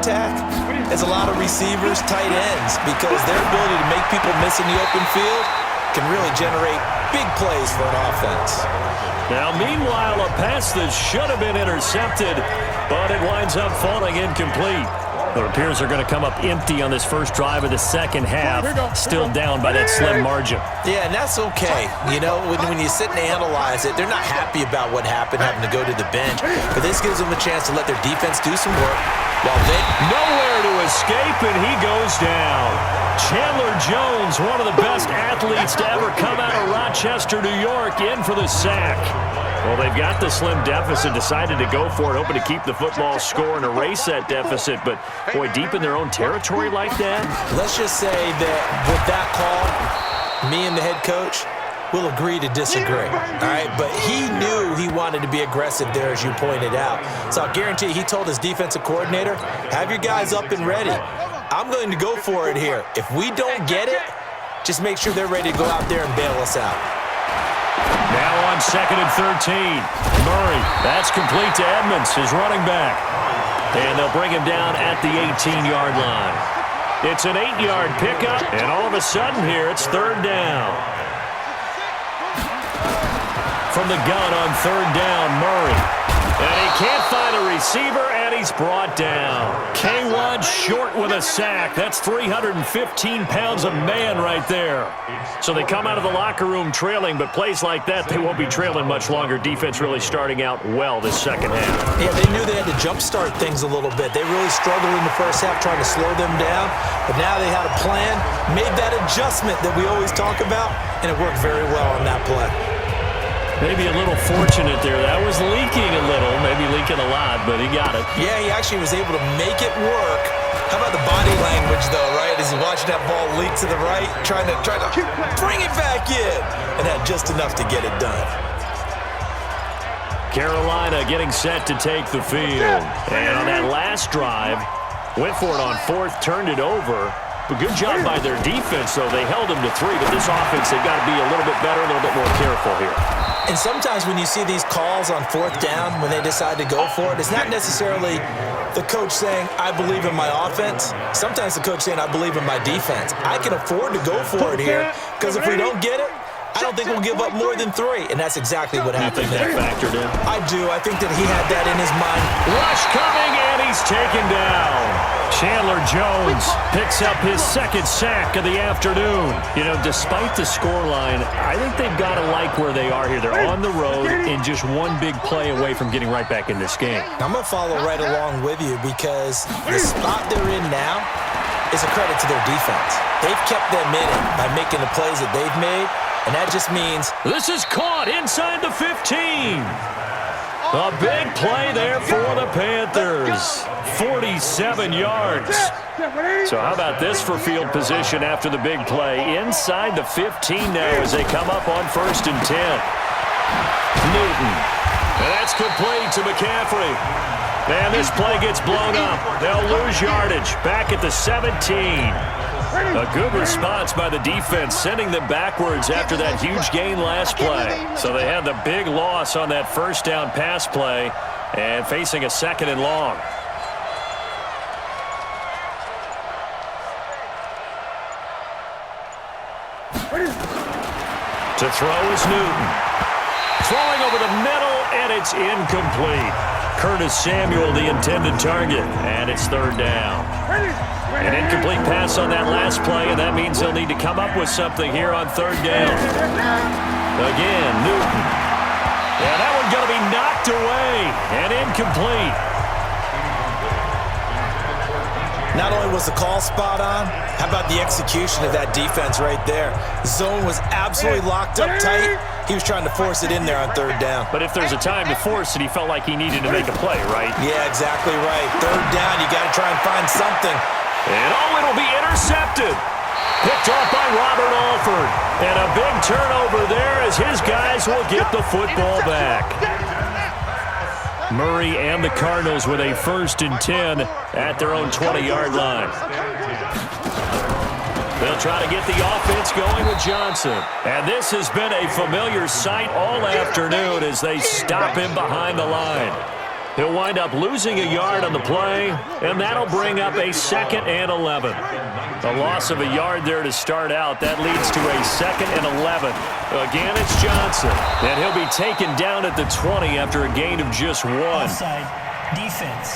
attack is a lot of receivers, tight ends, because their ability to make people miss in the open field can really generate big plays for an offense. Now, meanwhile, a pass that should have been intercepted, but it winds up falling incomplete. It appears they're going to come up empty on this first drive of the second half, still down by that slim margin. Yeah, and that's okay. You know, when you sit and analyze it, they're not happy about what happened, having to go to the bench. But this gives them a chance to let their defense do some work while they... Nowhere to escape, and he goes down. Chandler Jones, one of the best athletes to ever come out of Rochester, New York, in for the sack. Well, they've got the slim deficit, decided to go for it, hoping to keep the football score and erase that deficit. But, boy, deep in their own territory like that. Let's just say that with that call, me and the head coach will agree to disagree, all right? But he knew he wanted to be aggressive there, as you pointed out. So I guarantee he told his defensive coordinator, have your guys up and ready. I'm going to go for it here. If we don't get it, just make sure they're ready to go out there and bail us out. Now on 2nd and 13. Murray, that's complete to Edmonds, his running back. And they'll bring him down at the 18-yard line. It's an 8-yard pickup, and all of a sudden here it's 3rd down. From the gun on 3rd down, Murray. And he can't find a receiver, and he's brought down. K1 short with a sack. That's 315 pounds of man right there. So they come out of the locker room trailing, but plays like that, they won't be trailing much longer. Defense really starting out well this second half. Yeah, they knew they had to jumpstart things a little bit. They really struggled in the first half trying to slow them down, but now they had a plan, made that adjustment that we always talk about, and it worked very well on that play. Maybe a little fortunate there. That was leaking a little, maybe leaking a lot, but he got it. Yeah, he actually was able to make it work. How about the body language, though, right? As he's watching that ball leak to the right, trying to bring it back in, and had just enough to get it done. Carolina getting set to take the field. And on that last drive, went for it on 4th, turned it over. But good job by their defense, though. They held them to 3, but this offense, they've got to be a little bit better, a little bit more careful here. And sometimes when you see these calls on 4th down, when they decide to go for it, it's not necessarily the coach saying, I believe in my offense. Sometimes the coach saying, I believe in my defense. I can afford to go for it here, because if we don't get it, I don't think we'll give up more than 3, and that's exactly what happened there. You think that factored in? I do. I think that he had that in his mind. Rush coming, and he's taken down. Chandler Jones picks up his 2nd sack of the afternoon. You know, despite the scoreline, I think they've got to like where they are here. They're on the road and just one big play away from getting right back in this game. I'm going to follow right along with you because the spot they're in now is a credit to their defense. They've kept them in it by making the plays that they've made, and that just means... This is caught inside the 15. A big play there for the Panthers. 47 yards. So how about this for field position after the big play? Inside the 15 now as they come up on 1st and 10. Newton. And that's complete to McCaffrey. And this play gets blown up. They'll lose yardage. Back at the 17. A good response by the defense, sending them backwards after that huge gain last play. So they had the big loss on that 1st down pass play and facing a 2nd and long. To throw is Newton. Throwing over the middle, and it's incomplete. Curtis Samuel, the intended target, and it's 3rd down. An incomplete pass on that last play, and that means they'll need to come up with something here on 3rd down. Again, Newton. Yeah, that one's going to be knocked away and incomplete. Not only was the call spot on, how about the execution of that defense right there? Zone was absolutely locked up tight. He was trying to force it in there on 3rd down. But if there's a time to force it, he felt like he needed to make a play, right? Yeah, exactly right. 3rd down, you got to try and find something. And it'll be intercepted. Picked off by Robert Alford. And a big turnover there as his guys will get the football back. Murray and the Cardinals with a 1st and 10 at their own 20-yard line. They'll try to get the offense going with Johnson. And this has been a familiar sight all afternoon as they stop him behind the line. He'll wind up losing a yard on the play, and that'll bring up a 2nd and 11. A loss of a yard there to start out. That leads to a 2nd and 11. Again, it's Johnson, and he'll be taken down at the 20 after a gain of just 1. Offside defense.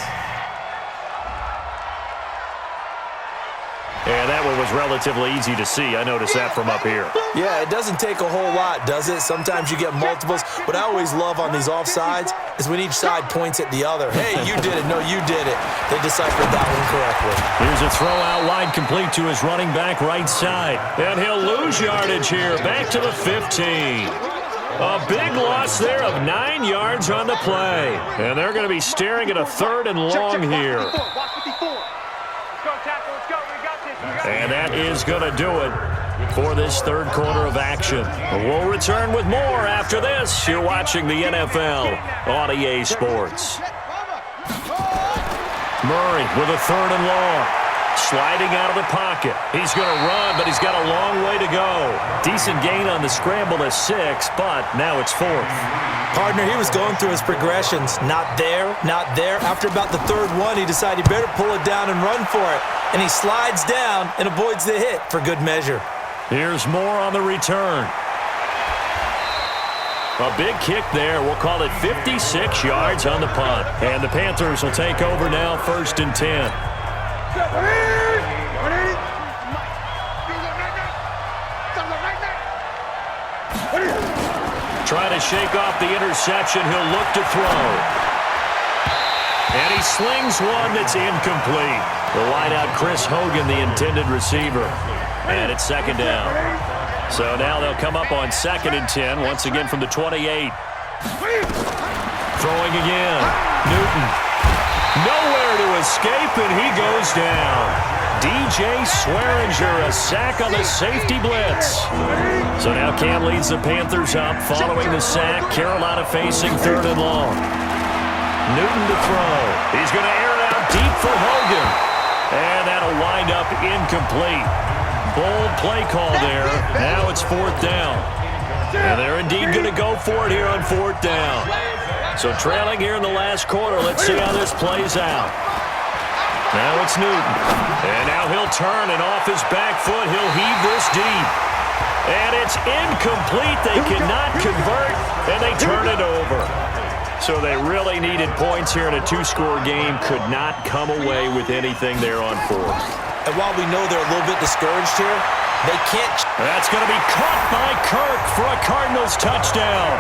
And that one was relatively easy to see. I noticed that from up here. Yeah, it doesn't take a whole lot, does it? Sometimes you get multiples. What I always love on these offsides is when each side points at the other. Hey, you did it. No, you did it. They deciphered that one correctly. Here's a throw out wide complete to his running back right side. And he'll lose yardage here. Back to the 15. A big loss there of 9 yards on the play. And they're going to be staring at a 3rd and long here. And that is going to do it for this 3rd quarter of action. We'll return with more after this. You're watching the NFL on EA Sports. Murray with a 3rd and long. Sliding out of the pocket. He's going to run, but he's got a long way to go. Decent gain on the scramble to 6, but now it's 4th. Partner, he was going through his progressions. Not there, not there. After about the 3rd one, he decided he better pull it down and run for it. And he slides down and avoids the hit for good measure. Here's more on the return. A big kick there. We'll call it 56 yards on the punt. And the Panthers will take over now, 1st and 10. Trying to shake off the interception. He'll look to throw. And he slings one that's incomplete. The wideout, Chris Hogan, the intended receiver. And it's 2nd down. So now they'll come up on 2nd and 10, once again from the 28. Throwing again. Newton. Nowhere to escape, and he goes down. DJ Swearinger, a sack on the safety blitz. So now Cam leads the Panthers up following the sack. Carolina facing 3rd and long. Newton to throw. He's going to air it out deep for Hogan. And that'll wind up incomplete. Bold play call there. Now it's 4th down. And they're indeed going to go for it here on 4th down. So trailing here in the last quarter. Let's see how this plays out. Now it's Newton. And now he'll turn, and off his back foot, he'll heave this deep. And it's incomplete. They cannot convert, and they turn it over. So they really needed points here in a 2-score game. Could not come away with anything there on 4th. And while we know they're a little bit discouraged here, they can't. That's going to be caught by Kirk for a Cardinals touchdown.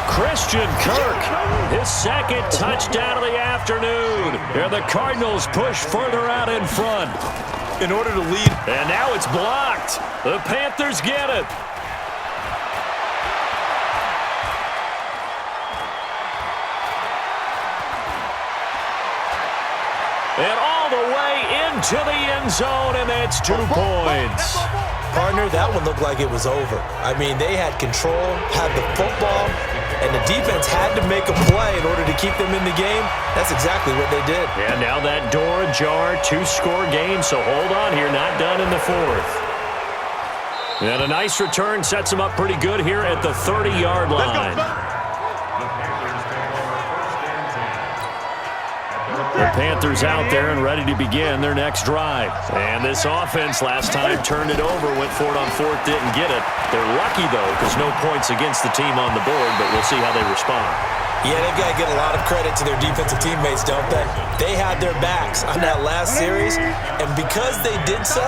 Christian Kirk, his 2nd touchdown of the afternoon. And the Cardinals push further out in front In order to lead. And now it's blocked. The Panthers get it. And all the way into the end zone, and that's 2 points. Partner, that one looked like it was over. I mean, they had control, had the football, and the defense had to make a play in order to keep them in the game. That's exactly what they did. And now that door ajar, 2-score game, so hold on here, not done in the 4th. And a nice return sets them up pretty good here at the 30-yard line. The Panthers out there and ready to begin their next drive. And this offense last time turned it over, went for it on 4th, didn't get it. They're lucky, though, because no points against the team on the board, but we'll see how they respond. Yeah, they've got to get a lot of credit to their defensive teammates, don't they? They had their backs on that last series, and because they did so,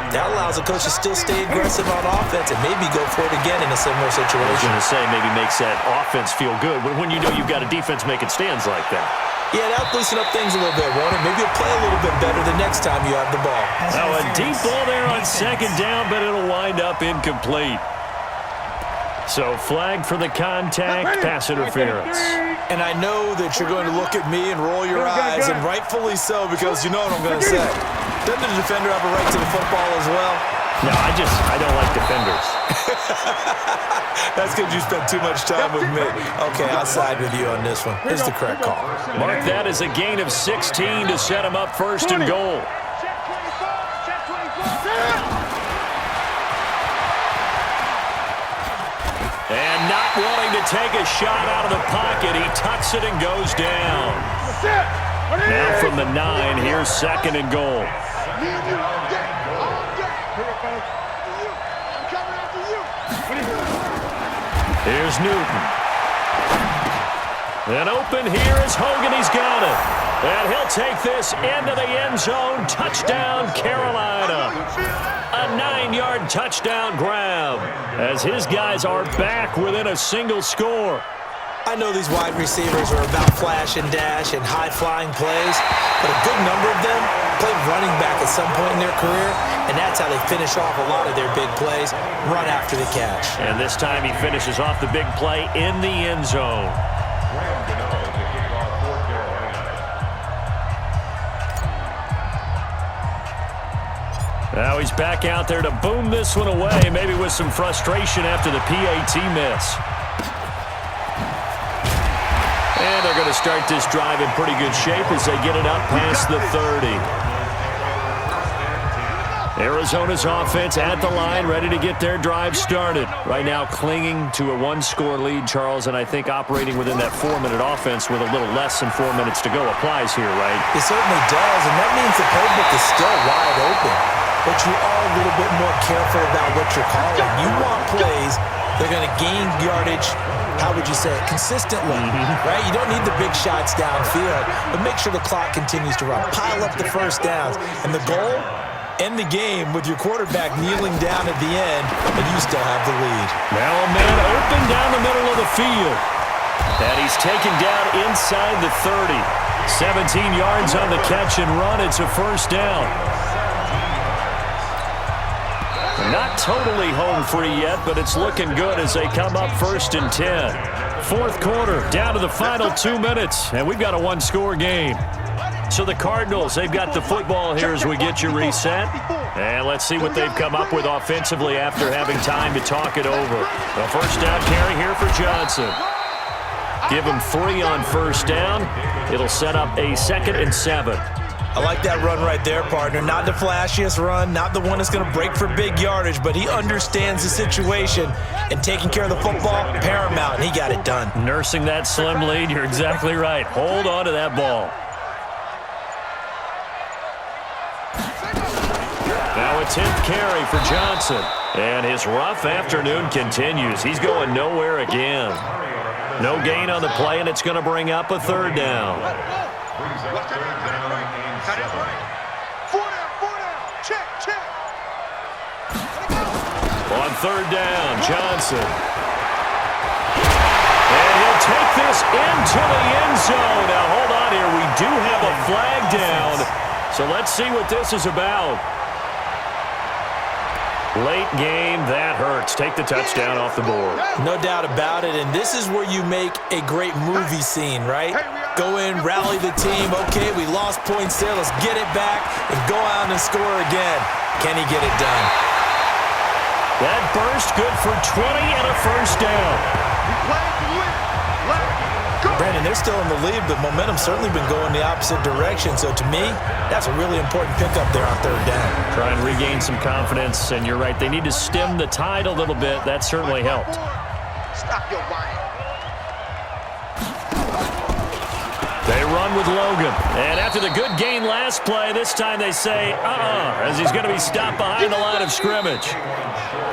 that allows the coach to still stay aggressive on offense and maybe go for it again in a similar situation. I was going to say, maybe makes that offense feel good when you know you've got a defense making stands like that. Yeah, that'll loosen up things a little bit, won't it? Maybe you'll play a little bit better the next time you have the ball. Now a deep ball there on 2nd down, but it'll wind up incomplete. So flag for the contact, pass interference. And I know that you're going to look at me and roll your eyes, and rightfully so, because you know what I'm going to say. Doesn't the defender have a right to the football as well? No, I don't like defenders. That's because you spent too much time with me. Okay, I'll side with you on this one. Here's the correct call. Mark that as a gain of 16 to set him up 1st and goal. And not wanting to take a shot out of the pocket, he tucks it and goes down. Now from the 9, here's 2nd and goal. Here's Newton. And open here is Hogan. He's got it. And he'll take this into the end zone. Touchdown, Carolina. A 9-yard touchdown grab as his guys are back within a single score. I know these wide receivers are about flash and dash and high-flying plays, but a good number of them played running back at some point in their career, and that's how they finish off a lot of their big plays, run after the catch. And this time he finishes off the big play in the end zone. Now he's back out there to boom this one away, maybe with some frustration after the PAT miss. And they're going to start this drive in pretty good shape as they get it up past the 30. Arizona's offense at the line, ready to get their drive started. Right now clinging to a 1-score lead, Charles, and I think operating within that 4-minute offense with a little less than 4 minutes to go applies here, right? It certainly does, and that means the playbook is still wide open. But you are a little bit more careful about what you're calling. You want plays that are going to gain yardage, how would you say it, consistently, right? You don't need the big shots downfield, but make sure the clock continues to run. Pile up the first downs. And the goal, end the game with your quarterback kneeling down at the end, and you still have the lead. Now a man open down the middle of the field. And he's taken down inside the 30. 17 yards on the catch and run. It's a first down. Not totally home free yet, but it's looking good as they come up 1st and 10. Fourth quarter, down to the final 2 minutes, and we've got a 1-score game. So the Cardinals, they've got the football here as we get you reset. And let's see what they've come up with offensively after having time to talk it over. A first down carry here for Johnson. Give him 3 on first down. It'll set up a 2nd and 7. I like that run right there, partner. Not the flashiest run, not the one that's going to break for big yardage, but he understands the situation, and taking care of the football, paramount, and he got it done. Nursing that slim lead, you're exactly right. Hold on to that ball. Now a 10th carry for Johnson, and his rough afternoon continues. He's going nowhere again. No gain on the play, and it's going to bring up a 3rd down. On 3rd down, Johnson. And he'll take this into the end zone. Now, hold on here. We do have a flag down. So let's see what this is about. Late game, that hurts. Take the touchdown off the board. No doubt about it, and this is where you make a great movie scene, right? Go in, rally the team. Okay, we lost points there. Let's get it back and go out and score again. Can he get it done? That burst good for 20 and a first down. Brandon, they're still in the lead, but momentum's certainly been going the opposite direction. So to me, that's a really important pickup there on 3rd down. Try and regain some confidence, and you're right. They need to stem the tide a little bit. That certainly helped. Stop your whine. They run with Logan. And after the good gain last play, this time they say, as he's going to be stopped behind the line of scrimmage.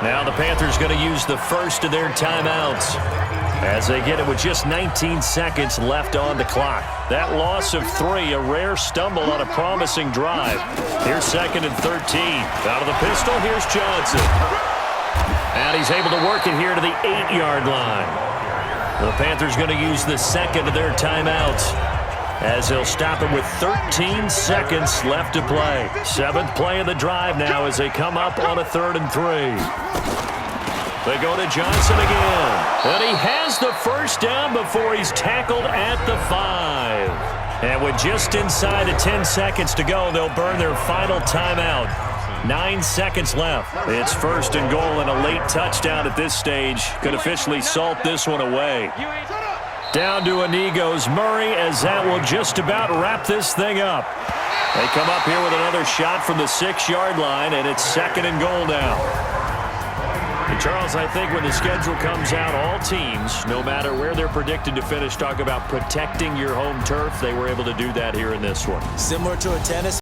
Now the Panthers going to use the first of their timeouts as they get it with just 19 seconds left on the clock. That loss of 3, a rare stumble on a promising drive. Here's 2nd and 13. Out of the pistol, here's Johnson. And he's able to work it here to the 8-yard line. The Panthers going to use the 2nd of their timeouts as they'll stop it with 13 seconds left to play. 7th play of the drive now as they come up on a 3rd and 3. They go to Johnson again. And he has the first down before he's tackled at the 5. And with just inside of 10 seconds to go, they'll burn their final timeout. 9 seconds left. It's 1st and goal, and a late touchdown at this stage could officially salt this one away. Down to a knee goes Murray, as that will just about wrap this thing up. They come up here with another shot from the 6-yard line, and it's 2nd and goal now. And Charles, I think when the schedule comes out, all teams, no matter where they're predicted to finish, talk about protecting your home turf. They were able to do that here in this one. Similar to a tennis